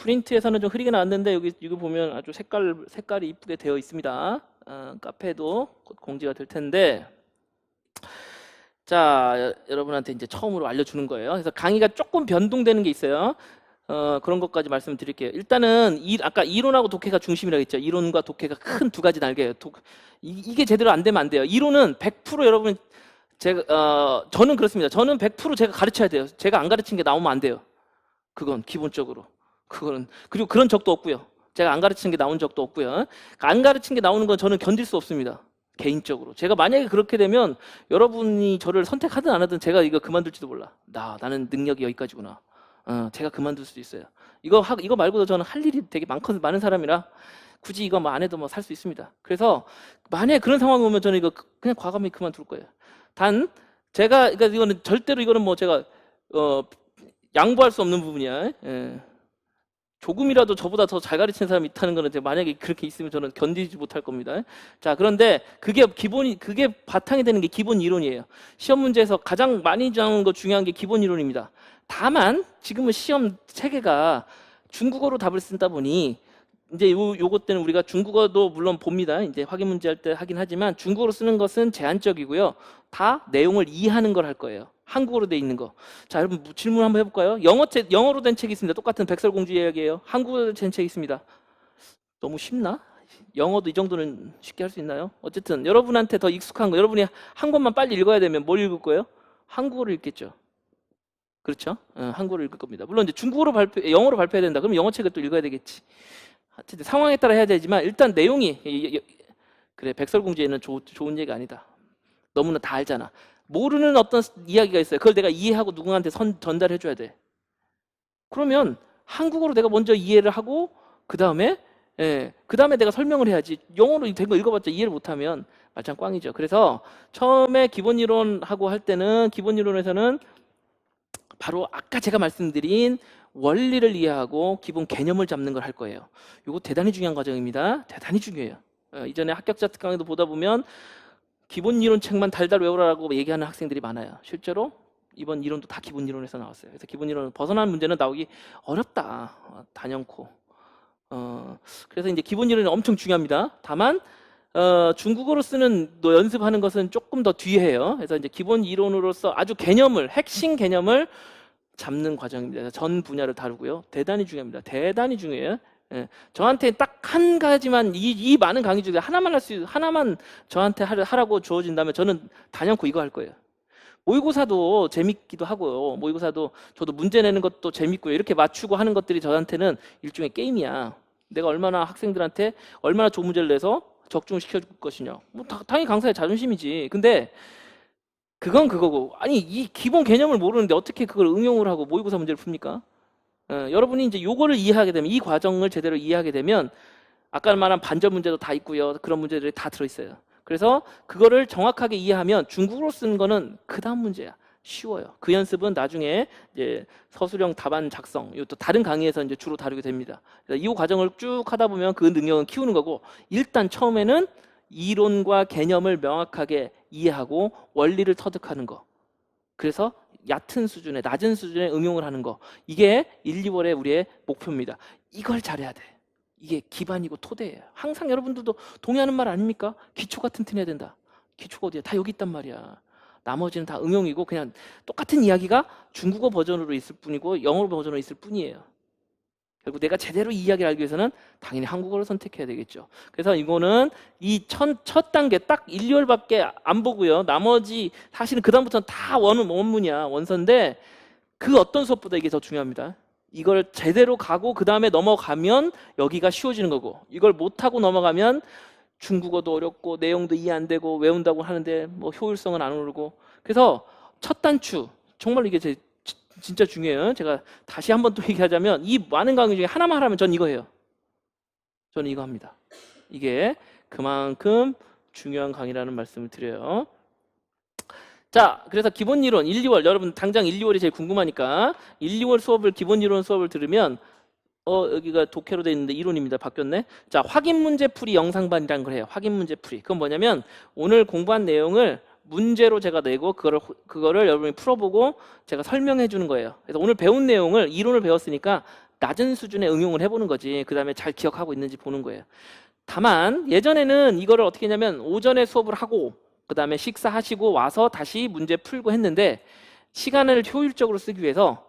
프린트에서는 좀 흐리게 나왔는데 여기 보면 아주 색깔이 이쁘게 되어 있습니다. 카페도 곧 공지가 될 텐데, 자, 여러분한테 이제 처음으로 알려주는 거예요. 그래서 강의가 조금 변동되는 게 있어요. 그런 것까지 말씀드릴게요. 일단은 아까 이론하고 독해가 중심이라고 했죠. 이론과 독해가 큰 두 가지 날개예요. 이게 제대로 안 되면 안 돼요. 이론은 100% 여러분, 저는 그렇습니다. 저는 100% 제가 가르쳐야 돼요. 제가 안 가르친 게 나오면 안 돼요. 그건 기본적으로. 그리고 그런 적도 없고요. 제가 안 가르친 게 나온 적도 없고요. 안 가르친 게 나오는 건 저는 견딜 수 없습니다. 개인적으로. 제가 만약에 그렇게 되면 여러분이 저를 선택하든 안 하든 제가 이거 그만둘지도 몰라. 나는 능력이 여기까지구나. 제가 그만둘 수도 있어요. 이거 말고도 저는 할 일이 되게 많은 사람이라 굳이 이거 뭐 안 해도 뭐 살 수 있습니다. 그래서 만약에 그런 상황이 오면 저는 이거 그냥 과감히 그만둘 거예요. 단 그러니까 이거는 절대로 이거는 뭐 제가 양보할 수 없는 부분이야. 예. 조금이라도 저보다 더 잘 가르치는 사람이 있다는 거는 만약에 그렇게 있으면 저는 견디지 못할 겁니다. 자, 그런데 그게 바탕이 되는 게 기본 이론이에요. 시험 문제에서 가장 많이 나오는 거 중요한 게 기본 이론입니다. 다만 지금은 시험 체계가 중국어로 답을 쓴다 보니 이제 요것 때는 우리가 중국어도 물론 봅니다. 이제 확인 문제 할 때 하긴 하지만 중국어로 쓰는 것은 제한적이고요. 다 내용을 이해하는 걸 할 거예요. 한국어로 돼 있는 거. 자, 여러분 질문 한번 해볼까요? 영어로 된 책이 있습니다. 똑같은 백설공주 이야기예요. 한국어로 된 책이 있습니다. 너무 쉽나? 영어도 이 정도는 쉽게 할 수 있나요? 어쨌든 여러분한테 더 익숙한 거, 여러분이 한 권만 빨리 읽어야 되면 뭘 읽을 거예요? 한국어를 읽겠죠. 그렇죠? 한국어를 읽을 겁니다. 물론 이제 영어로 발표해야 된다. 그럼 영어 책을 또 읽어야 되겠지. 어쨌든 상황에 따라 해야 되지만 일단 내용이 그래, 백설공주에는 좋은 얘기가 아니다. 너무나 다 알잖아. 모르는 어떤 이야기가 있어요. 그걸 내가 이해하고 누군가한테 전달해 줘야 돼. 그러면 한국어로 내가 먼저 이해를 하고 그 다음에 내가 설명을 해야지. 영어로 된 거 읽어봤자 이해를 못하면 말짱 꽝이죠. 그래서 처음에 기본 이론하고 할 때는 기본 이론에서는 바로 아까 제가 말씀드린 원리를 이해하고 기본 개념을 잡는 걸 할 거예요. 이거 대단히 중요한 과정입니다. 대단히 중요해요. 이전에 합격자 특강에도 보다 보면 기본 이론 책만 달달 외우라고 얘기하는 학생들이 많아요. 실제로 이번 이론도 다 기본 이론에서 나왔어요. 그래서 기본 이론 벗어난 문제는 나오기 어렵다. 단연코. 그래서 이제 기본 이론이 엄청 중요합니다. 다만 중국어로 쓰는 연습하는 것은 조금 더 뒤에 해요. 그래서 이제 기본 이론으로서 아주 핵심 개념을 잡는 과정입니다. 전 분야를 다루고요. 대단히 중요합니다. 대단히 중요해요. 저한테 딱 한 가지만 이 많은 강의 중에 하나만 저한테 하라고 주어진다면 저는 단연코 이거 할 거예요. 모의고사도 재밌기도 하고요. 모의고사도 저도 문제 내는 것도 재밌고요. 이렇게 맞추고 하는 것들이 저한테는 일종의 게임이야. 내가 학생들한테 얼마나 좋은 문제를 내서 적중시켜 줄 것이냐. 뭐 당연히 강사의 자존심이지. 근데 그건 그거고, 아니 이 기본 개념을 모르는데 어떻게 그걸 응용을 하고 모의고사 문제를 풉니까? 여러분이 이제 요거를 이해하게 되면, 이 과정을 제대로 이해하게 되면 아까 말한 반절 문제도 다 있고요. 그런 문제들이 다 들어있어요. 그래서 그거를 정확하게 이해하면 중국어로 쓰는 거는 그 다음 문제야. 쉬워요. 그 연습은 나중에 이제 서술형 답안 작성, 이것도 다른 강의에서 이제 주로 다루게 됩니다. 이 과정을 쭉 하다 보면 그 능력은 키우는 거고, 일단 처음에는 이론과 개념을 명확하게 이해하고 원리를 터득하는 거. 그래서 낮은 수준에 응용을 하는 거. 이게 1, 2월의 우리의 목표입니다. 이걸 잘해야 돼. 이게 기반이고 토대예요. 항상 여러분들도 동의하는 말 아닙니까? 기초가 튼튼해야 된다. 기초가 어디야? 다 여기 있단 말이야. 나머지는 다 응용이고 그냥 똑같은 이야기가 중국어 버전으로 있을 뿐이고 영어 버전으로 있을 뿐이에요. 결국 내가 제대로 이 이야기를 알기 위해서는 당연히 한국어를 선택해야 되겠죠. 그래서 이거는 이 첫 단계 딱 1, 2월밖에 안 보고요. 나머지 사실은 그 다음부터는 다 원문이야. 원서인데 그 어떤 수업보다 이게 더 중요합니다. 이걸 제대로 가고 그 다음에 넘어가면 여기가 쉬워지는 거고, 이걸 못하고 넘어가면 중국어도 어렵고 내용도 이해 안 되고 외운다고 하는데 뭐 효율성은 안 오르고. 그래서 첫 단추, 정말 이게 진짜 중요해요. 제가 다시 한번 또 얘기하자면 이 많은 강의 중에 하나만 하라면 전 이거 해요. 저는 이거 합니다. 이게 그만큼 중요한 강의라는 말씀을 드려요. 자, 그래서 기본 이론 1, 2월, 여러분 당장 1, 2월이 제일 궁금하니까 1, 2월 기본 이론 수업을 들으면 여기가 독해로 되어 있는데 이론입니다. 바뀌었네. 자, 확인 문제 풀이 영상반이라는 걸 해요. 확인 문제 풀이. 그건 뭐냐면 오늘 공부한 내용을 문제로 제가 내고 그거를 여러분이 풀어보고 제가 설명해 주는 거예요. 그래서 오늘 배운 내용을, 이론을 배웠으니까 낮은 수준의 응용을 해보는 거지. 그 다음에 잘 기억하고 있는지 보는 거예요. 다만 예전에는 이거를 어떻게 했냐면 오전에 수업을 하고 그 다음에 식사하시고 와서 다시 문제 풀고 했는데, 시간을 효율적으로 쓰기 위해서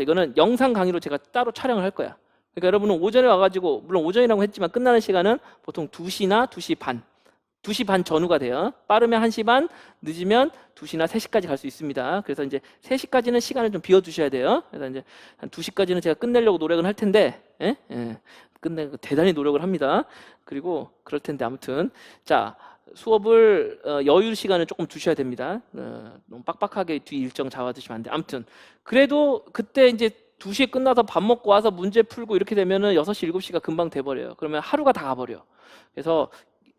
이거는 영상 강의로 제가 따로 촬영을 할 거야. 그러니까 여러분은 오전에 와가지고, 물론 오전이라고 했지만 끝나는 시간은 보통 2시나 2시 반, 2시 반 전후가 돼요. 빠르면 1시 반, 늦으면 2시나 3시까지 갈 수 있습니다. 그래서 이제 3시까지는 시간을 좀 비워두셔야 돼요. 그래서 이제 한 2시까지는 제가 끝내려고 노력은 할 텐데, 대단히 노력을 합니다. 그리고 그럴 텐데, 아무튼 자, 수업을 여유 시간을 조금 두셔야 됩니다. 너무 빡빡하게 뒤 일정 잡아두시면 안 돼. 아무튼 그래도 그때 이제 2시에 끝나서 밥 먹고 와서 문제 풀고 이렇게 되면은 6시, 7시가 금방 돼버려요. 그러면 하루가 다 가버려. 그래서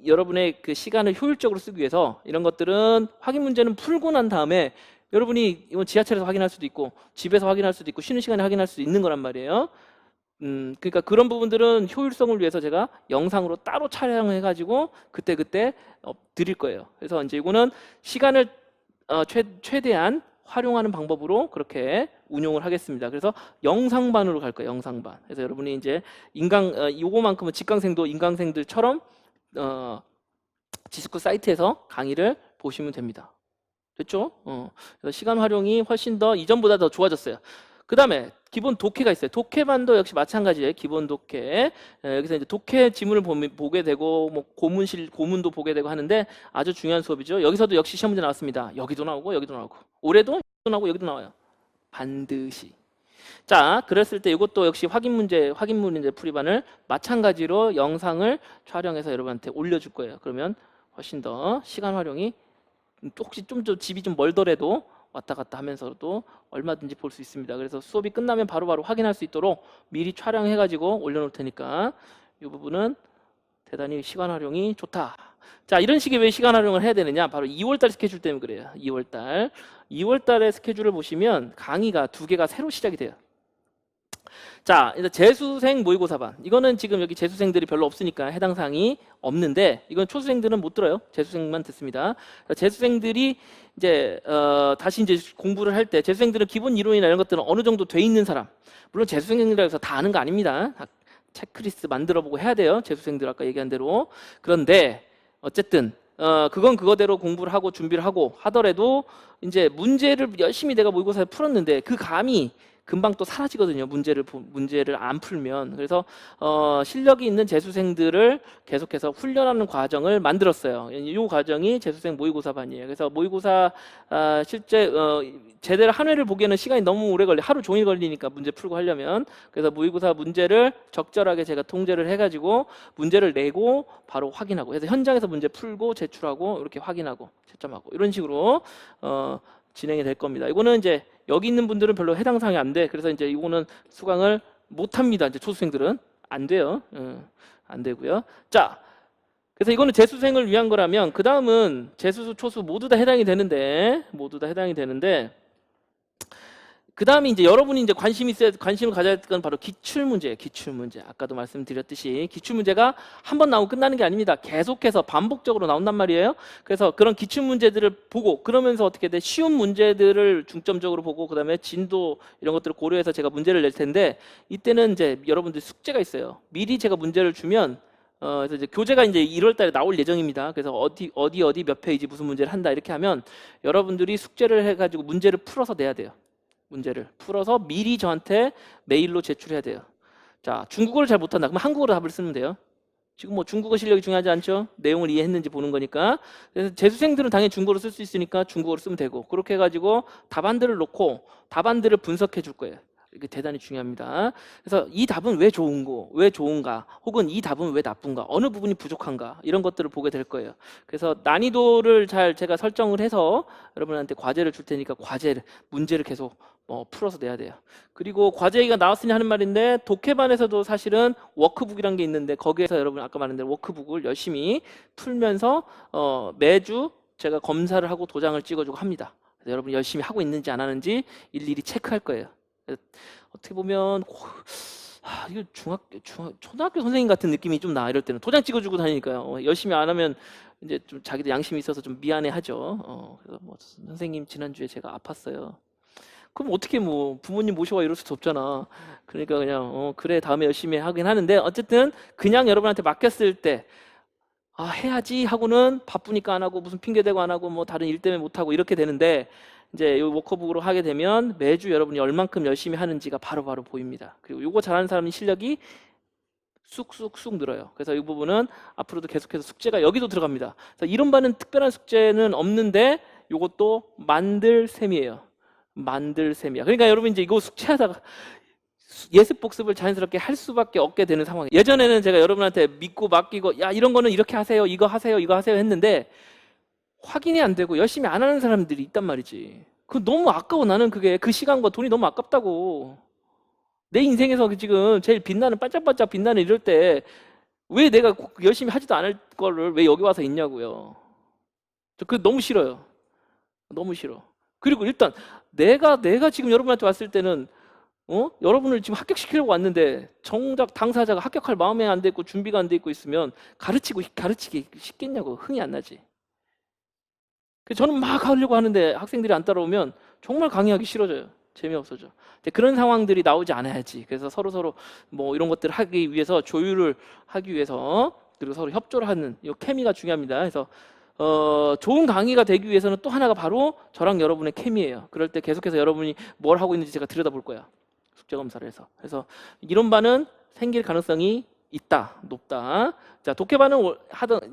여러분의 그 시간을 효율적으로 쓰기 위해서 이런 것들은 확인 문제는 풀고 난 다음에, 여러분이 이건 지하철에서 확인할 수도 있고 집에서 확인할 수도 있고 쉬는 시간에 확인할 수도 있는 거란 말이에요. 그러니까 그런 부분들은 효율성을 위해서 제가 영상으로 따로 촬영해가지고 그때그때 드릴 거예요. 그래서 이제 이거는 시간을 최대한 활용하는 방법으로 그렇게 운용을 하겠습니다. 그래서 영상반으로 갈 거예요. 영상반. 그래서 여러분이 이제 요거만큼은 직강생도 인강생들처럼 지스쿠 사이트에서 강의를 보시면 됩니다. 됐죠? 그래서 시간 활용이 훨씬 더 이전보다 더 좋아졌어요. 그 다음에 기본 독해가 있어요. 독해반도 역시 마찬가지예요. 기본 독해. 여기서 이제 독해 지문을 보게 되고, 뭐 고문도 보게 되고 하는데 아주 중요한 수업이죠. 여기서도 역시 시험 문제 나왔습니다. 여기도 나오고 여기도 나오고, 올해도 여기도 나오고 여기도 나와요. 반드시. 자, 그랬을 때 이것도 역시 확인 문제 풀이반을 마찬가지로 영상을 촬영해서 여러분한테 올려줄 거예요. 그러면 훨씬 더 시간 활용이, 혹시 좀 집이 좀 멀더라도 왔다 갔다 하면서도 얼마든지 볼 수 있습니다. 그래서 수업이 끝나면 바로바로 확인할 수 있도록 미리 촬영해가지고 올려놓을 테니까 이 부분은 대단히 시간 활용이 좋다. 자, 이런 식의 왜 시간 활용을 해야 되느냐? 바로 2월달 스케줄 때문에 그래요. 2월달의 스케줄을 보시면 강의가 2개가 새로 시작이 돼요. 자, 일단 재수생 모의고사반. 이거는 지금 여기 재수생들이 별로 없으니까 해당 사항이 없는데, 이건 초수생들은 못 들어요. 재수생만 듣습니다. 재수생들이 이제 다시 이제 공부를 할 때, 재수생들은 기본 이론이나 이런 것들은 어느 정도 돼 있는 사람. 물론 재수생이라고 해서 다 아는 거 아닙니다. 다 체크리스트 만들어보고 해야 돼요. 재수생들 아까 얘기한 대로. 그런데 어쨌든 그건 그거대로 공부를 하고 준비를 하고 하더라도 이제 문제를 열심히 내가 모의고사에 풀었는데 그 감이 금방 또 사라지거든요. 문제를 안 풀면. 그래서 실력이 있는 재수생들을 계속해서 훈련하는 과정을 만들었어요. 이 과정이 재수생 모의고사반이에요. 그래서 모의고사 실제 제대로 한 회를 보기에는 시간이 너무 오래 하루 종일 걸리니까 문제 풀고 하려면. 그래서 모의고사 문제를 적절하게 제가 통제를 해가지고 문제를 내고 바로 확인하고, 그래서 현장에서 문제 풀고 제출하고 이렇게 확인하고 채점하고 이런 식으로 진행이 될 겁니다. 이거는 이제 여기 있는 분들은 별로 해당 사항이 안 돼. 그래서 이제 이거는 수강을 못 합니다. 이제 초수생들은 안 돼요. 안 되고요. 자, 그래서 이거는 재수생을 위한 거라면 그 다음은 재수, 초수 모두 다 해당이 되는데, 그 다음에 이제 여러분이 이제 관심을 가져야 할 건 바로 기출문제예요. 기출문제. 아까도 말씀드렸듯이 기출문제가 한 번 나오고 끝나는 게 아닙니다. 계속해서 반복적으로 나온단 말이에요. 그래서 그런 기출문제들을 보고, 그러면서 어떻게 돼? 쉬운 문제들을 중점적으로 보고, 그 다음에 진도 이런 것들을 고려해서 제가 문제를 낼 텐데, 이때는 이제 여러분들 숙제가 있어요. 미리 제가 문제를 주면 그래서 이제 교재가 이제 1월 달에 나올 예정입니다. 그래서 어디 몇 페이지 무슨 문제를 한다 이렇게 하면 여러분들이 숙제를 해가지고 문제를 풀어서 내야 돼요. 문제를 풀어서 미리 저한테 메일로 제출해야 돼요. 자, 중국어를 잘 못한다. 그럼 한국어로 답을 쓰면 돼요. 지금 뭐 중국어 실력이 중요하지 않죠? 내용을 이해했는지 보는 거니까. 그래서 재수생들은 당연히 중국어로 쓸 수 있으니까 중국어로 쓰면 되고, 그렇게 해가지고 답안들을 놓고 답안들을 분석해 줄 거예요. 이게 대단히 중요합니다. 그래서 이 답은 왜 좋은가, 혹은 이 답은 왜 나쁜가, 어느 부분이 부족한가, 이런 것들을 보게 될 거예요. 그래서 난이도를 잘 제가 설정을 해서 여러분한테 과제를 줄 테니까 문제를 계속 풀어서 내야 돼요. 그리고 과제 얘기가 나왔으니 하는 말인데, 독해반에서도 사실은 워크북이라는 게 있는데, 거기에서 여러분 아까 말한 대로 워크북을 열심히 풀면서 매주 제가 검사를 하고 도장을 찍어주고 합니다. 그래서 여러분 열심히 하고 있는지 안 하는지 일일이 체크할 거예요. 어떻게 보면 이거 초등학교 선생님 같은 느낌이 좀 나. 이럴 때는 도장 찍어주고 다니니까요. 열심히 안 하면 이제 좀 자기도 양심이 있어서 좀 미안해하죠. 그래서 뭐 선생님 지난주에 제가 아팠어요. 그럼 어떻게 뭐 부모님 모셔와 이럴 수도 없잖아. 그러니까 그냥 그래 다음에 열심히 하긴 하는데 어쨌든 그냥 여러분한테 맡겼을 때 아 해야지 하고는 바쁘니까 안 하고 무슨 핑계 대고 안 하고 뭐 다른 일 때문에 못 하고 이렇게 되는데 이제 이 워커북으로 하게 되면 매주 여러분이 얼만큼 열심히 하는지가 바로바로 보입니다. 그리고 요거 잘하는 사람의 실력이 쑥쑥쑥 늘어요. 그래서 이 부분은 앞으로도 계속해서 숙제가 여기도 들어갑니다. 그래서 이론반은 특별한 숙제는 없는데 요것도 만들 셈이에요. 만들 셈이야. 그러니까 여러분 이제 이거 숙제하다가 예습 복습을 자연스럽게 할 수밖에 없게 되는 상황이에요. 예전에는 제가 여러분한테 믿고 맡기고 야 이런 거는 이렇게 하세요, 이거 하세요, 이거 하세요 했는데 확인이 안 되고 열심히 안 하는 사람들이 있단 말이지. 그 너무 아까워. 나는 그게 그 시간과 돈이 너무 아깝다고. 내 인생에서 지금 제일 빛나는 반짝반짝 빛나는 이럴 때 왜 내가 열심히 하지도 않을 거를 왜 여기 와서 있냐고요. 저 그 너무 싫어요. 너무 싫어. 그리고 일단 내가 지금 여러분한테 왔을 때는 여러분을 지금 합격시키려고 왔는데 정작 당사자가 합격할 마음에 안 돼 있고 준비가 안 돼 있고 있으면 가르치기 쉽겠냐고. 흥이 안 나지. 저는 막 하려고 하는데 학생들이 안 따라오면 정말 강의하기 싫어져요. 재미없어져. 근데 그런 상황들이 나오지 않아야지. 그래서 서로 뭐 이런 것들을 하기 위해서 조율을 하기 위해서 그리고 서로 협조를 하는 이 케미가 중요합니다. 그래서 좋은 강의가 되기 위해서는 또 하나가 바로 저랑 여러분의 케미예요. 그럴 때 계속해서 여러분이 뭘 하고 있는지 제가 들여다볼 거야. 숙제 검사를 해서. 그래서 이론반은 생길 가능성이 있다, 높다. 자, 독해반은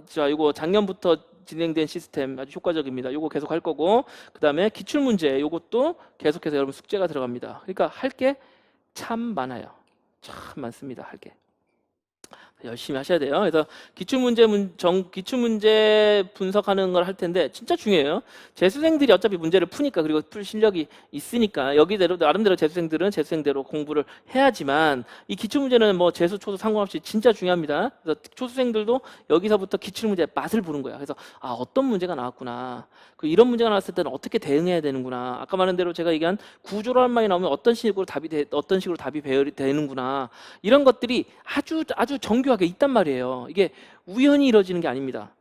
자, 이거 작년부터 진행된 시스템 아주 효과적입니다. 이거 계속 할 거고, 그 다음에 기출문제, 이것도 계속해서 여러분 숙제가 들어갑니다. 그러니까 할 게 참 많아요. 참 많습니다. 할 게. 열심히 하셔야 돼요. 그래서 기출문제 분석하는 걸 할 텐데 진짜 중요해요. 재수생들이 어차피 문제를 푸니까 그리고 풀 실력이 있으니까 여기대로 나름대로 재수생들은 재수생대로 공부를 해야지만 이 기출문제는 뭐 재수 초수 상관없이 진짜 중요합니다. 그래서 초수생들도 여기서부터 기출문제 맛을 보는 거야. 그래서 아 어떤 문제가 나왔구나. 그 이런 문제가 나왔을 때는 어떻게 대응해야 되는구나. 아까 말한 대로 제가 얘기한 구조로만 나오면 어떤 식으로 답이 배열이 되는구나. 이런 것들이 아주 정교하게 있단 말이에요. 이게 우연히 이루어지는 게 아닙니다.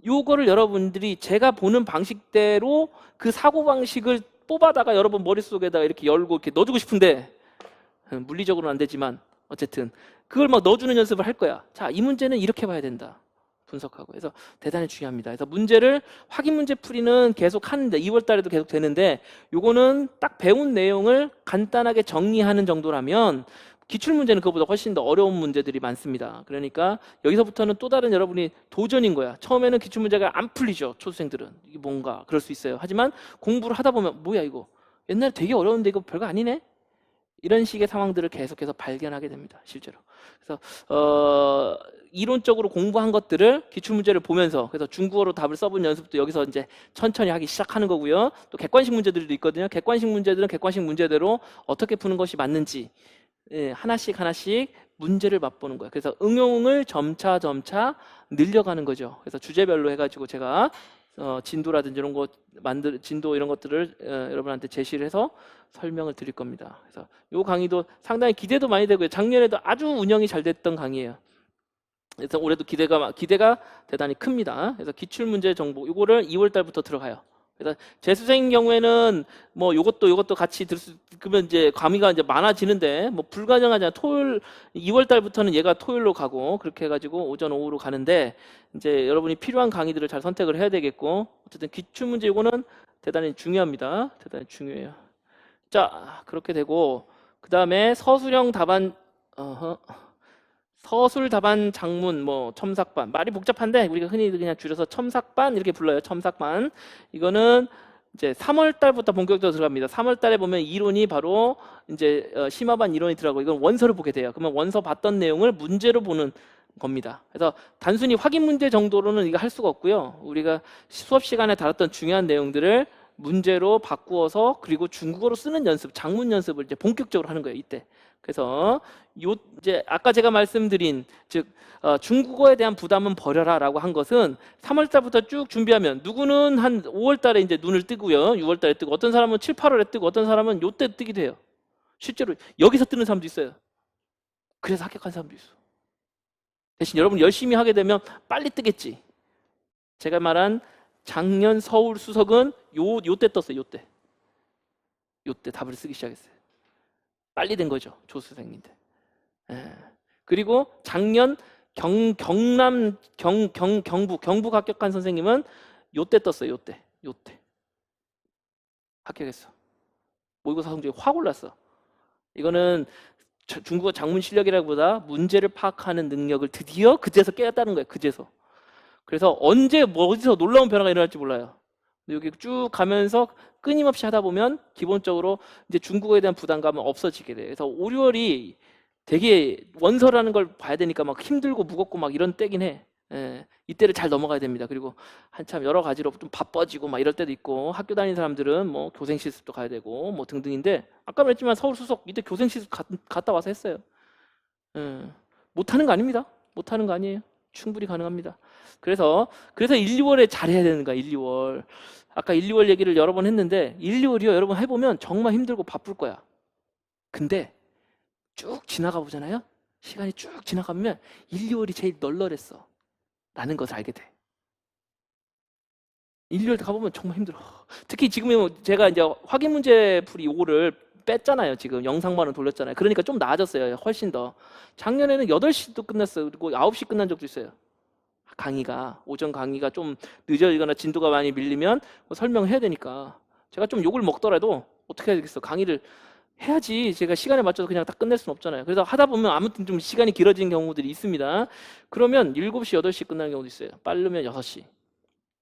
요거를 여러분들이 제가 보는 방식대로 그 사고방식을 뽑아다가 여러분 머릿속에다가 이렇게 열고 이렇게 넣어주고 싶은데 물리적으로는 안 되지만 어쨌든 그걸 막 넣어주는 연습을 할 거야. 자, 이 문제는 이렇게 봐야 된다. 분석하고. 그래서 대단히 중요합니다. 그래서 문제를 확인 문제 풀이는 계속 하는데 2월 달에도 계속 되는데 요거는 딱 배운 내용을 간단하게 정리하는 정도라면 기출문제는 그거보다 훨씬 더 어려운 문제들이 많습니다. 그러니까 여기서부터는 또 다른 여러분이 도전인 거야. 처음에는 기출문제가 안 풀리죠. 초수생들은. 이게 뭔가 그럴 수 있어요. 하지만 공부를 하다 보면 뭐야 이거. 옛날에 되게 어려운데 이거 별거 아니네. 이런 식의 상황들을 계속해서 발견하게 됩니다. 실제로. 그래서 이론적으로 공부한 것들을 기출문제를 보면서 그래서 중국어로 답을 써본 연습도 여기서 이제 천천히 하기 시작하는 거고요. 또 객관식 문제들도 있거든요. 객관식 문제들은 객관식 문제대로 어떻게 푸는 것이 맞는지 하나씩 문제를 맛보는 거예요. 그래서 응용을 점차 늘려가는 거죠. 그래서 주제별로 해가지고 제가 진도라든지 이런 거 진도 이런 것들을 여러분한테 제시를 해서 설명을 드릴 겁니다. 그래서 이 강의도 상당히 기대도 많이 되고요. 작년에도 아주 운영이 잘 됐던 강의예요. 그래서 올해도 기대가 대단히 큽니다. 그래서 기출문제 정보 이거를 2월 달부터 들어가요. 그래서 재수생인 경우에는 뭐 요것도 같이 그러면 이제 과미가 이제 많아지는데 뭐 불가능하잖아. 2월 달부터는 얘가 토요일로 가고 그렇게 해가지고 오전 오후로 가는데 이제 여러분이 필요한 강의들을 잘 선택을 해야 되겠고 어쨌든 기출 문제 이거는 대단히 중요합니다. 대단히 중요해요. 자 그렇게 되고 그 다음에 서술형 답안 서술 답안 장문 뭐 첨삭반 말이 복잡한데 우리가 흔히 그냥 줄여서 첨삭반 이렇게 불러요. 첨삭반 이거는 이제 3월 달부터 본격적으로 들어갑니다. 3월 달에 보면 이론이 바로 이제 심화반 이론이 들어가고 이건 원서를 보게 돼요. 그러면 원서 봤던 내용을 문제로 보는 겁니다. 그래서 단순히 확인 문제 정도로는 이거 할 수가 없고요. 우리가 수업 시간에 다뤘던 중요한 내용들을 문제로 바꾸어서 그리고 중국어로 쓰는 연습, 장문 연습을 이제 본격적으로 하는 거예요. 이때. 그래서 이제 아까 제가 말씀드린 즉 중국어에 대한 부담은 버려라라고 한 것은 3월 달부터 쭉 준비하면 누구는 한 5월 달에 이제 눈을 뜨고요. 6월 달에 뜨고 어떤 사람은 7, 8월에 뜨고 어떤 사람은 요때 뜨기도 해요. 실제로 여기서 뜨는 사람도 있어요. 그래서 합격한 사람도 있어. 대신 여러분 열심히 하게 되면 빨리 뜨겠지. 제가 말한 작년 서울 수석은 요때 떴어요. 요때. 요때 답을 쓰기 시작했어요. 빨리 된 거죠, 조수생인데. 예. 그리고 작년 경북 합격한 선생님은 요때 떴어요. 요때 합격했어. 모의고사 성적이 확 올랐어. 이거는 중국어 작문 실력이라기보다 문제를 파악하는 능력을 드디어 그제서 깨닫다는 거예요. 그제서. 그래서 언제 뭐 어디서 놀라운 변화가 일어날지 몰라요. 여기 쭉 가면서 끊임없이 하다 보면 기본적으로 이제 중국어에 대한 부담감은 없어지게 돼요. 그래서 5, 6월이 되게 원서라는 걸 봐야 되니까 막 힘들고 무겁고 막 이런 때긴 해. 예, 이때를 잘 넘어가야 됩니다. 그리고 한참 여러 가지로 좀 바빠지고 막 이럴 때도 있고, 학교 다니는 사람들은 뭐 교생 실습도 가야 되고 뭐 등등인데, 아까 말했지만 서울 수석 이때 교생 실습 갔다 와서 했어요. 예, 못하는 거 아닙니다. 못하는 거 아니에요. 충분히 가능합니다. 그래서 1, 2월에 잘해야 되는 거야. 1, 2월. 아까 1, 2월 얘기를 여러 번 했는데 1, 2월이요. 여러분 해보면 정말 힘들고 바쁠 거야. 근데 쭉 지나가 보잖아요. 시간이 쭉 지나가면 1, 2월이 제일 널널했어 라는 것을 알게 돼. 1, 2월 가보면 정말 힘들어. 특히 지금 제가 이제 확인 문제 풀이 요거를 뺐잖아요. 지금 영상만은 돌렸잖아요. 그러니까 좀 나아졌어요. 훨씬 더. 작년에는 8시도 끝났어요. 그리고 9시 끝난 적도 있어요. 강의가 오전 강의가 좀 늦어지거나 진도가 많이 밀리면 뭐 설명해야 되니까 제가 좀 욕을 먹더라도 어떻게 해야 되겠어. 강의를 해야지. 제가 시간에 맞춰서 그냥 다 끝낼 수는 없잖아요. 그래서 하다 보면 아무튼 좀 시간이 길어지는 경우들이 있습니다. 그러면 7시, 8시 끝나는 경우도 있어요. 빠르면 6시.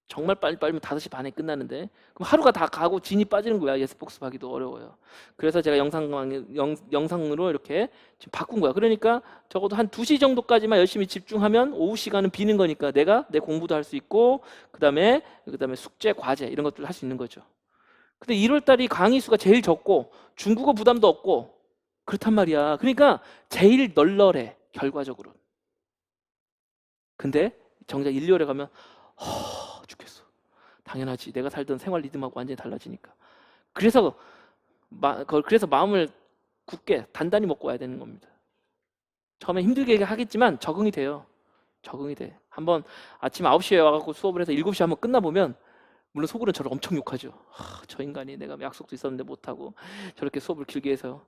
정말 빨리면 5시 반에 끝나는데, 그럼 하루가 다 가고 진이 빠지는 거야. 예스복습 하기도 어려워요. 그래서 제가 영상으로 이렇게 지금 바꾼 거야. 그러니까 적어도 한 2시 정도까지만 열심히 집중하면 오후 시간은 비는 거니까 내가 내 공부도 할 수 있고, 그다음에 숙제, 과제 이런 것들을 할 수 있는 거죠. 근데 1월 달이 강의 수가 제일 적고 중국어 부담도 없고 그렇단 말이야. 그러니까 제일 널널해, 결과적으로. 근데 정작 1, 2월에 가면 죽겠어. 당연하지. 내가 살던 생활 리듬하고 완전히 달라지니까. 그래서 마음을 굳게 단단히 먹고 와야 되는 겁니다. 처음에 힘들게 하겠지만 적응이 돼요. 적응이 돼. 한번 아침 9시에 와갖고 수업을 해서 7시 한번 끝나보면, 물론 속으로는 저를 엄청 욕하죠. 저 인간이 내가 약속도 있었는데 못하고 저렇게 수업을 길게 해서.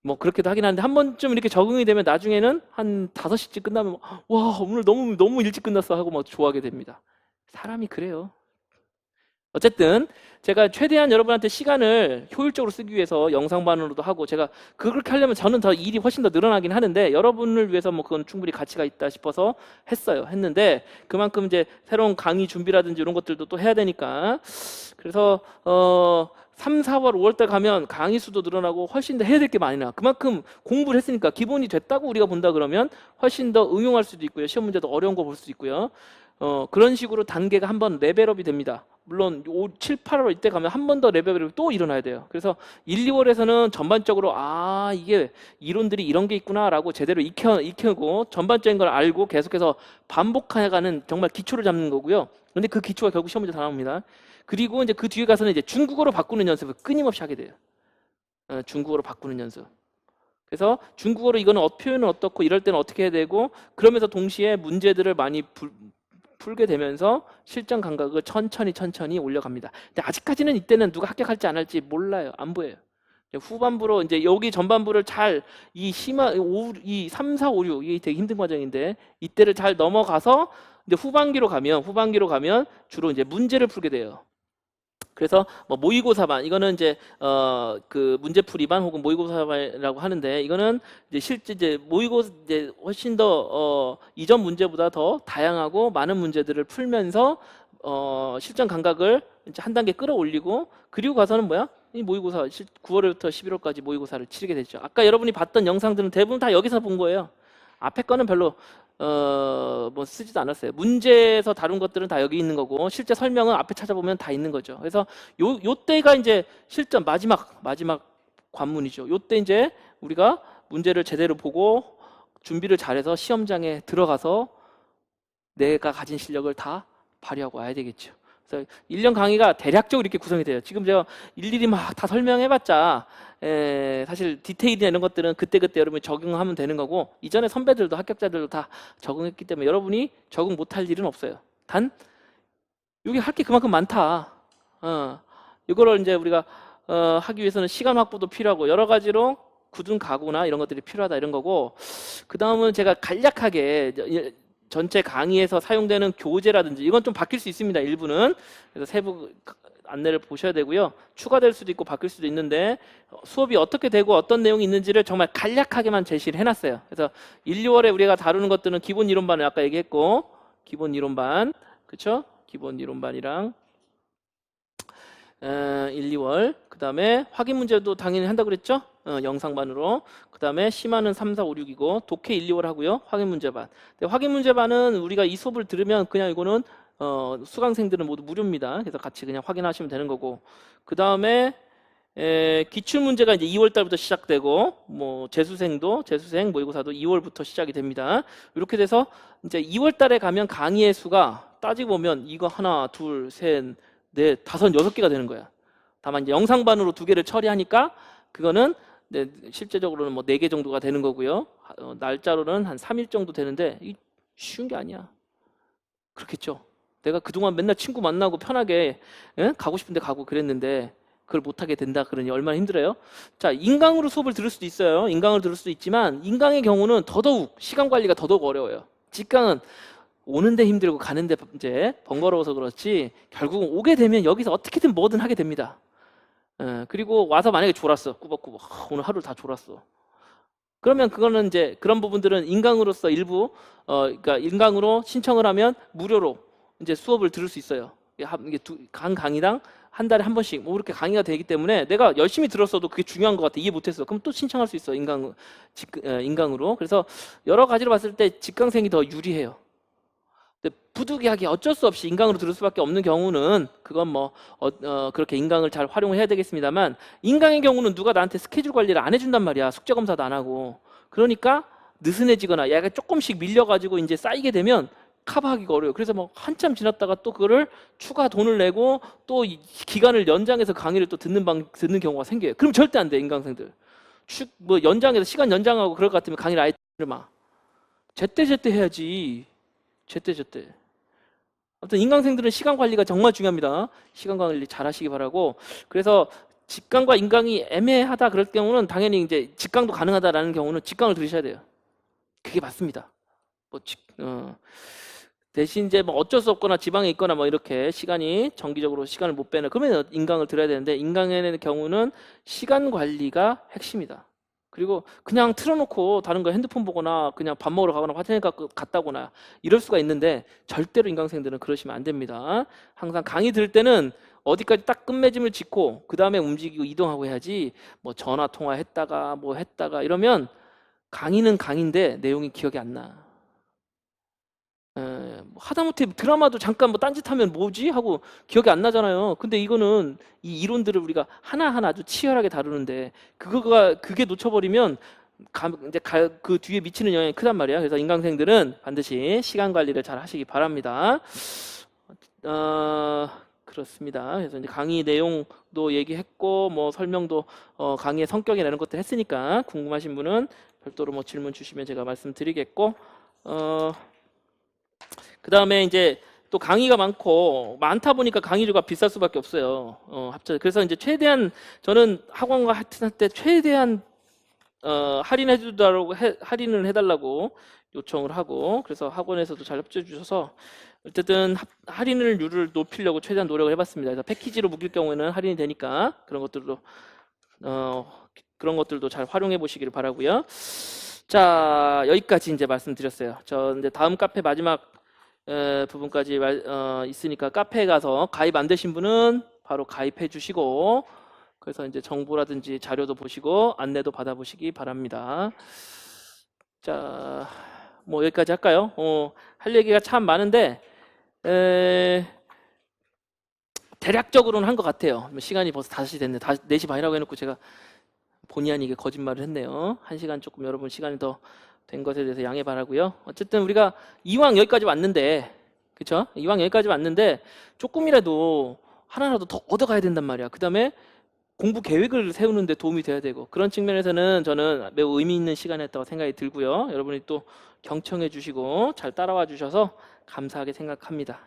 뭐 그렇게도 하긴 하는데, 한 번쯤 이렇게 적응이 되면 나중에는 한 5시쯤 끝나면 와, 오늘 너무 일찍 끝났어 하고 막 좋아하게 됩니다. 사람이 그래요. 어쨌든 제가 최대한 여러분한테 시간을 효율적으로 쓰기 위해서 영상반으로도 하고, 제가 그렇게 하려면 저는 더 일이 훨씬 더 늘어나긴 하는데 여러분을 위해서 뭐 그건 충분히 가치가 있다 싶어서 했는데, 그만큼 이제 새로운 강의 준비라든지 이런 것들도 또 해야 되니까. 그래서 3, 4월, 5월달 가면 강의 수도 늘어나고 훨씬 더 해야 될 게 많이 나. 그만큼 공부를 했으니까 기본이 됐다고 우리가 본다 그러면 훨씬 더 응용할 수도 있고요. 시험 문제도 어려운 거 볼 수도 있고요. 그런 식으로 단계가 한번 레벨업이 됩니다. 물론 5, 7, 8월 이때 가면 한 번 더 레벨업이 또 일어나야 돼요. 그래서 1, 2월에서는 전반적으로 이게 이론들이 이런 게 있구나라고 제대로 익히고 전반적인 걸 알고 계속해서 반복해가는 정말 기초를 잡는 거고요. 근데 그 기초가 결국 시험 문제 다 나옵니다. 그리고 이제 그 뒤에 가서는 이제 중국어로 바꾸는 연습을 끊임없이 하게 돼요. 중국어로 바꾸는 연습. 그래서 중국어로 이거는 표현은 어떻고 이럴 때는 어떻게 해야 되고, 그러면서 동시에 문제들을 많이 풀게 되면서 실전 감각을 천천히 올려갑니다. 근데 아직까지는 이때는 누가 합격할지 안 할지 몰라요. 안 보여요. 후반부로 이제 여기 전반부를 잘 이 3, 4, 5, 6 이게 되게 힘든 과정인데, 이때를 잘 넘어가서 이제 후반기로 가면 주로 이제 문제를 풀게 돼요. 그래서 뭐 모의고사반, 이거는 이제 그 문제풀이반 혹은 모의고사반이라고 하는데, 이거는 이제 실제 이제 이제 훨씬 더 이전 문제보다 더 다양하고 많은 문제들을 풀면서 실전 감각을 이제 한 단계 끌어올리고, 그리고 가서는 뭐야? 이 모의고사 9월부터 11월까지 모의고사를 치르게 되죠. 아까 여러분이 봤던 영상들은 대부분 다 여기서 본 거예요. 앞에 거는 별로 뭐 쓰지도 않았어요. 문제에서 다룬 것들은 다 여기 있는 거고, 실제 설명은 앞에 찾아보면 다 있는 거죠. 그래서 요때가 이제 실전 마지막 관문이죠. 요때 이제 우리가 문제를 제대로 보고 준비를 잘해서 시험장에 들어가서 내가 가진 실력을 다 발휘하고 와야 되겠죠. 그래서 1년 강의가 대략적으로 이렇게 구성이 돼요. 지금 제가 일일이 막 다 설명해봤자 사실 디테일이나 이런 것들은 그때그때 여러분이 적용하면 되는 거고, 이전에 선배들도 합격자들도 다 적응했기 때문에 여러분이 적응 못할 일은 없어요. 단 여기 할 게 그만큼 많다. 이거를 이제 우리가 하기 위해서는 시간 확보도 필요하고 여러 가지로 굳은 각오나 이런 것들이 필요하다 이런 거고, 그 다음은 제가 간략하게 전체 강의에서 사용되는 교재라든지 이건 좀 바뀔 수 있습니다. 일부는. 그래서 세부 안내를 보셔야 되고요. 추가될 수도 있고 바뀔 수도 있는데 수업이 어떻게 되고 어떤 내용이 있는지를 정말 간략하게만 제시를 해놨어요. 그래서 1, 2월에 우리가 다루는 것들은 기본 이론반을 아까 얘기했고, 기본 이론반, 그쵸? 기본 이론반이랑 1, 2월, 그 다음에 확인 문제도 당연히 한다고 그랬죠? 영상반으로. 그 다음에 심화는 3, 4, 5, 6이고 독해 1, 2월 하고요. 확인 문제반. 확인 문제반은 우리가 이 수업을 들으면 그냥 이거는 수강생들은 모두 무료입니다. 그래서 같이 그냥 확인하시면 되는 거고, 그 다음에 기출 문제가 이제 2월 달부터 시작되고, 뭐 재수생 모의고사도 2월부터 시작이 됩니다. 이렇게 돼서 이제 2월 달에 가면 강의의 수가 따지고 보면 이거 하나, 둘, 셋, 넷, 다섯, 6개가 되는 거야. 다만 이제 영상반으로 2개를 처리하니까 그거는 실제적으로는 뭐 4개 정도가 되는 거고요. 날짜로는 한 3일 정도 되는데 이 쉬운 게 아니야. 그렇겠죠. 내가 그동안 맨날 친구 만나고 편하게 가고 싶은데 가고 그랬는데 그걸 못하게 된다 그러니 얼마나 힘들어요. 자, 인강으로 수업을 들을 수도 있어요. 인강으로 들을 수도 있지만 인강의 경우는 더더욱 시간 관리가 더더욱 어려워요. 직강은 오는데 힘들고 가는데 이제 번거로워서 그렇지 결국은 오게 되면 여기서 어떻게든 뭐든 하게 됩니다. 그리고 와서 만약에 졸았어, 꾸벅꾸벅 오늘 하루 다 졸았어, 그러면 그거는 이제 그런 부분들은 인강으로서 일부 그러니까 인강으로 신청을 하면 무료로 이제 수업을 들을 수 있어요. 이게 강 강의당 한 달에 한 번씩 뭐 이렇게 강의가 되기 때문에 내가 열심히 들었어도 그게 중요한 것 같아, 이해 못했어, 그럼 또 신청할 수 있어, 인강으로. 그래서 여러 가지로 봤을 때 직강생이 더 유리해요. 부득이하게 어쩔 수 없이 인강으로 들을 수밖에 없는 경우는 그건 뭐 그렇게 인강을 잘 활용을 해야 되겠습니다만, 인강의 경우는 누가 나한테 스케줄 관리를 안 해준단 말이야. 숙제 검사도 안 하고. 그러니까 느슨해지거나 약간 조금씩 밀려가지고 이제 쌓이게 되면 커버하기가 어려워요. 그래서 뭐 한참 지났다가 또 그거를 추가 돈을 내고 또 기간을 연장해서 강의를 또 듣는 경우가 생겨요. 그럼 절대 안 돼, 인강생들. 뭐 연장해서 시간 연장하고 그럴 것 같으면 강의를 아예 들으마. 제때 해야지. 제때. 아무튼 인강생들은 시간 관리가 정말 중요합니다. 시간 관리 잘 하시기 바라고. 그래서 직강과 인강이 애매하다 그럴 경우는 당연히 이제 직강도 가능하다라는 경우는 직강을 들으셔야 돼요. 그게 맞습니다. 대신 이제 뭐 어쩔 수 없거나 지방에 있거나 뭐 이렇게 정기적으로 시간을 못 빼는, 그러면 인강을 들어야 되는데, 인강의 경우는 시간 관리가 핵심이다. 그리고 그냥 틀어놓고 다른 거 핸드폰 보거나 그냥 밥 먹으러 가거나 화장실 갔다거나 이럴 수가 있는데, 절대로 인강생들은 그러시면 안 됩니다. 항상 강의 들을 때는 어디까지 딱 끝맺음을 짓고 그 다음에 움직이고 이동하고 해야지, 뭐 전화 통화했다가 뭐 했다가 이러면 강의는 강의인데 내용이 기억이 안 나. 하다못해 드라마도 잠깐 뭐 딴짓하면 뭐지 하고 기억이 안 나잖아요. 근데 이거는 이 이론들을 우리가 하나하나 아주 치열하게 다루는데 그게 놓쳐버리면 이제 그 뒤에 미치는 영향이 크단 말이야. 그래서 인강생들은 반드시 시간 관리를 잘 하시기 바랍니다. 그렇습니다. 그래서 이제 강의 내용도 얘기했고 뭐 설명도 강의의 성격이나 이런 것들 했으니까 궁금하신 분은 별도로 뭐 질문 주시면 제가 말씀드리겠고, 그 다음에 이제 또 강의가 많다 보니까 강의료가 비쌀 수밖에 없어요. 그래서 이제 최대한 저는 학원과 할 때 최대한 할인을 해달라고 요청을 하고, 그래서 학원에서도 잘 협조해 주셔서 어쨌든 할인율을 높이려고 최대한 노력을 해봤습니다. 그래서 패키지로 묶일 경우에는 할인이 되니까 그런 것들도 잘 활용해 보시기를 바라고요. 자, 여기까지 이제 말씀드렸어요. 저 이제 다음 카페 마지막 부분까지 있으니까 카페에 가서 가입 안 되신 분은 바로 가입해 주시고, 그래서 이제 정보라든지 자료도 보시고 안내도 받아보시기 바랍니다. 자, 뭐 여기까지 할까요? 할 얘기가 참 많은데 대략적으로는 한 것 같아요. 시간이 벌써 5시 됐네. 4시 반이라고 해놓고 제가 본의 아니게 거짓말을 했네요. 1시간 조금 여러분 시간이 더 된 것에 대해서 양해 바라고요. 어쨌든 우리가 이왕 여기까지 왔는데, 그쵸? 이왕 여기까지 왔는데 조금이라도 하나라도 더 얻어가야 된단 말이야. 그 다음에 공부 계획을 세우는 데 도움이 돼야 되고, 그런 측면에서는 저는 매우 의미 있는 시간이었다고 생각이 들고요. 여러분이 또 경청해 주시고 잘 따라와 주셔서 감사하게 생각합니다.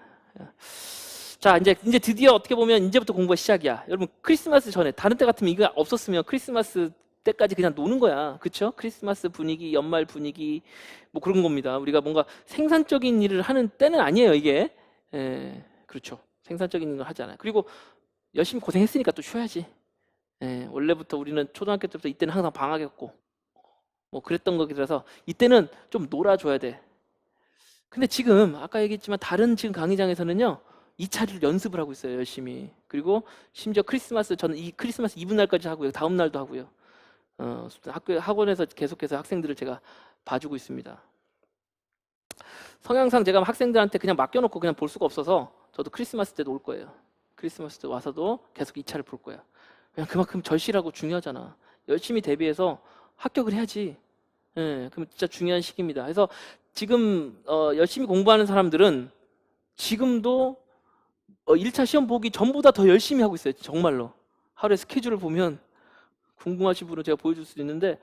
자, 이제 드디어 어떻게 보면 이제부터 공부가 시작이야. 여러분, 크리스마스 전에 다른 때 같으면 이거 없었으면 크리스마스 때까지 그냥 노는 거야. 그쵸? 크리스마스 분위기, 연말 분위기 뭐 그런 겁니다. 우리가 뭔가 생산적인 일을 하는 때는 아니에요, 이게. 그렇죠. 생산적인 일을 하잖아요. 그리고 열심히 고생했으니까 또 쉬어야지. 원래부터 우리는 초등학교 때부터 이때는 항상 방학이었고 뭐 그랬던 거라서 이때는 좀 놀아줘야 돼. 근데 지금 아까 얘기했지만 다른 지금 강의장에서는요 2차를 연습을 하고 있어요, 열심히. 그리고 심지어 크리스마스, 저는 이 크리스마스 이브 날까지 하고요, 다음 날도 하고요. 학원에서 계속해서 학생들을 제가 봐주고 있습니다. 성향상 제가 학생들한테 그냥 맡겨놓고 그냥 볼 수가 없어서 저도 크리스마스 때도 올 거예요. 크리스마스 때 와서도 계속 2차를 볼 거예요. 그냥 그만큼 절실하고 중요하잖아. 열심히 대비해서 합격을 해야지. 그럼 진짜 중요한 시기입니다. 그래서 지금 열심히 공부하는 사람들은 지금도 1차 시험 보기 전보다 더 열심히 하고 있어요. 정말로. 하루에 스케줄을 보면 궁금하신 분은 제가 보여줄 수도 있는데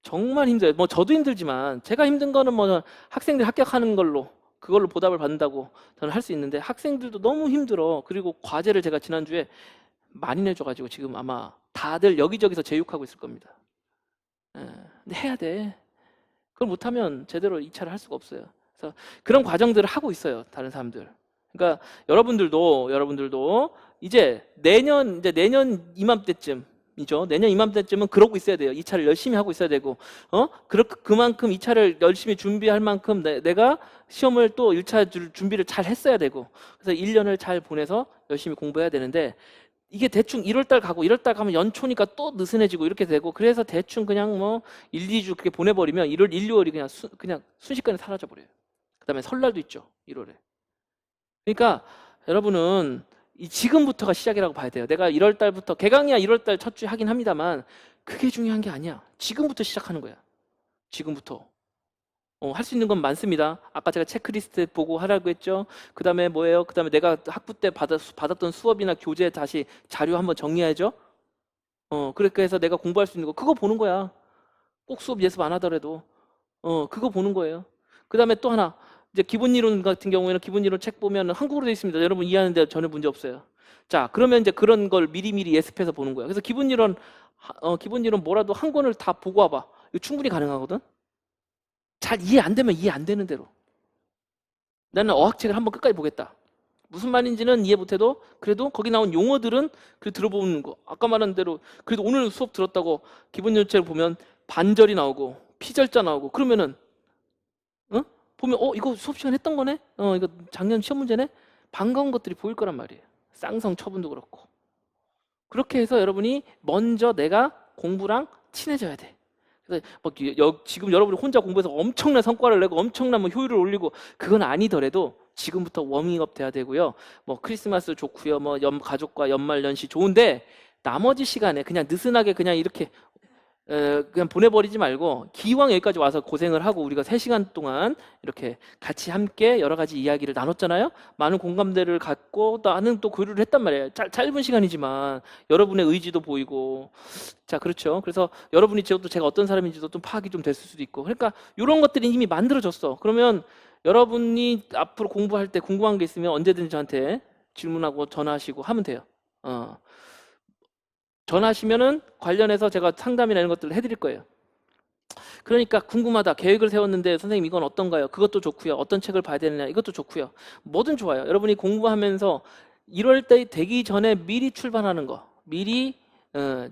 정말 힘들어요. 뭐 저도 힘들지만 제가 힘든 거는 뭐 학생들 합격하는 걸로 그걸로 보답을 받는다고 저는 할 수 있는데 학생들도 너무 힘들어. 그리고 과제를 제가 지난주에 많이 내줘가지고 지금 아마 다들 여기저기서 제육하고 있을 겁니다. 근데 해야 돼. 그걸 못하면 제대로 2차를 할 수가 없어요. 그래서 그런 과정들을 하고 있어요, 다른 사람들. 그러니까 여러분들도 이제 내년 이맘때쯤이죠. 내년 이맘때쯤은 그러고 있어야 돼요. 2차를 열심히 하고 있어야 되고, 그만큼 2차를 열심히 준비할 만큼 내가 시험을 또 1차 준비를 잘 했어야 되고, 그래서 1년을 잘 보내서 열심히 공부해야 되는데, 이게 대충 1월달 가고 1월달 가면 연초니까 또 느슨해지고 이렇게 되고, 그래서 대충 그냥 뭐 1, 2주 그렇게 보내버리면 1월, 1, 2월이 그냥 순식간에 사라져버려요. 그 다음에 설날도 있죠, 1월에. 그러니까 여러분은 지금부터가 시작이라고 봐야 돼요. 내가 1월 달부터 개강이야 1월 달 첫 주에 하긴 합니다만 그게 중요한 게 아니야. 지금부터 시작하는 거야. 지금부터. 할 수 있는 건 많습니다. 아까 제가 체크리스트 보고 하라고 했죠. 그 다음에 뭐예요? 그 다음에 내가 학부 때 받았던 수업이나 교재 다시 자료 한번 정리해야죠. 그렇게 해서 내가 공부할 수 있는 거 그거 보는 거야. 꼭 수업 예습 안 하더라도 그거 보는 거예요. 그 다음에 또 하나, 이제 기본 이론 같은 경우에는 기본 이론 책 보면 한국어로 되어 있습니다. 여러분 이해하는데 전혀 문제 없어요. 자, 그러면 이제 그런 걸 미리미리 예습해서 보는 거예요. 그래서 기본 이론 뭐라도 한 권을 다 보고 와봐. 이거 충분히 가능하거든. 잘 이해 안 되면 이해 안 되는 대로. 나는 어학책을 한번 끝까지 보겠다. 무슨 말인지는 이해 못해도 그래도 거기 나온 용어들은 그 들어보는 거. 아까 말한 대로 그래도 오늘 수업 들었다고 기본 이론책을 보면 반절이 나오고 피절자 나오고 그러면은 보면 이거 수업 시간 했던 거네? 이거 작년 시험 문제네? 반가운 것들이 보일 거란 말이에요. 쌍성 처분도 그렇고. 그렇게 해서 여러분이 먼저 내가 공부랑 친해져야 돼. 그래서 지금 여러분이 혼자 공부해서 엄청난 성과를 내고 엄청난 효율을 올리고 그건 아니더라도 지금부터 워밍업 돼야 되고요. 뭐 크리스마스 좋고요. 뭐 가족과 연말 연시 좋은데 나머지 시간에 그냥 느슨하게 그냥 이렇게 그냥 보내버리지 말고 기왕 여기까지 와서 고생을 하고 우리가 3시간 동안 이렇게 같이 함께 여러 가지 이야기를 나눴잖아요. 많은 공감대를 갖고 나는 또 교류를 했단 말이에요. 짧은 시간이지만 여러분의 의지도 보이고, 자, 그렇죠. 그래서 여러분이 또 제가 어떤 사람인지도 좀 파악이 좀 됐을 수도 있고, 그러니까 이런 것들이 이미 만들어졌어. 그러면 여러분이 앞으로 공부할 때 궁금한 게 있으면 언제든지 저한테 질문하고 전화하시고 하면 돼요. 전화하시면은 관련해서 제가 상담이나 이런 것들을 해드릴 거예요. 그러니까 궁금하다, 계획을 세웠는데 선생님 이건 어떤가요? 그것도 좋고요. 어떤 책을 봐야 되느냐, 이것도 좋고요. 뭐든 좋아요. 여러분이 공부하면서 1월 달 되기 전에 미리 출발하는 거, 미리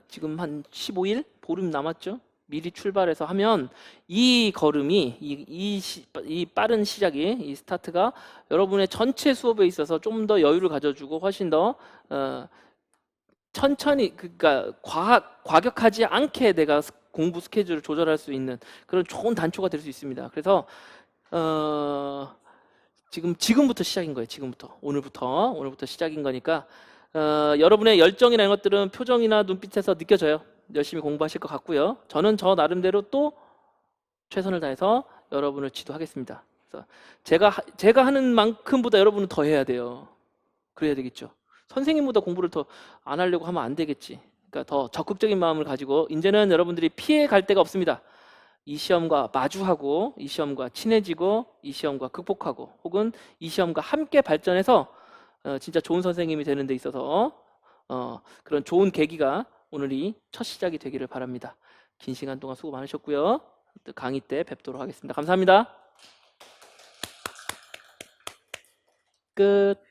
지금 한 15일 보름 남았죠. 미리 출발해서 하면 이 걸음이 이 빠른 시작이, 이 스타트가 여러분의 전체 수업에 있어서 좀 더 여유를 가져주고 훨씬 더 천천히, 그러니까 과격하지 않게 내가 공부 스케줄을 조절할 수 있는 그런 좋은 단초가 될 수 있습니다. 그래서 지금부터 시작인 거예요. 오늘부터 시작인 거니까 여러분의 열정이나 이런 것들은 표정이나 눈빛에서 느껴져요. 열심히 공부하실 것 같고요. 저는 저 나름대로 또 최선을 다해서 여러분을 지도하겠습니다. 그래서 제가 하는 만큼보다 여러분은 더 해야 돼요. 그래야 되겠죠. 선생님보다 공부를 더 안 하려고 하면 안 되겠지. 그러니까 더 적극적인 마음을 가지고 이제는 여러분들이 피해 갈 데가 없습니다. 이 시험과 마주하고 이 시험과 친해지고 이 시험과 극복하고 혹은 이 시험과 함께 발전해서 진짜 좋은 선생님이 되는 데 있어서 그런 좋은 계기가 오늘이 첫 시작이 되기를 바랍니다. 긴 시간 동안 수고 많으셨고요. 또 강의 때 뵙도록 하겠습니다. 감사합니다. 끝.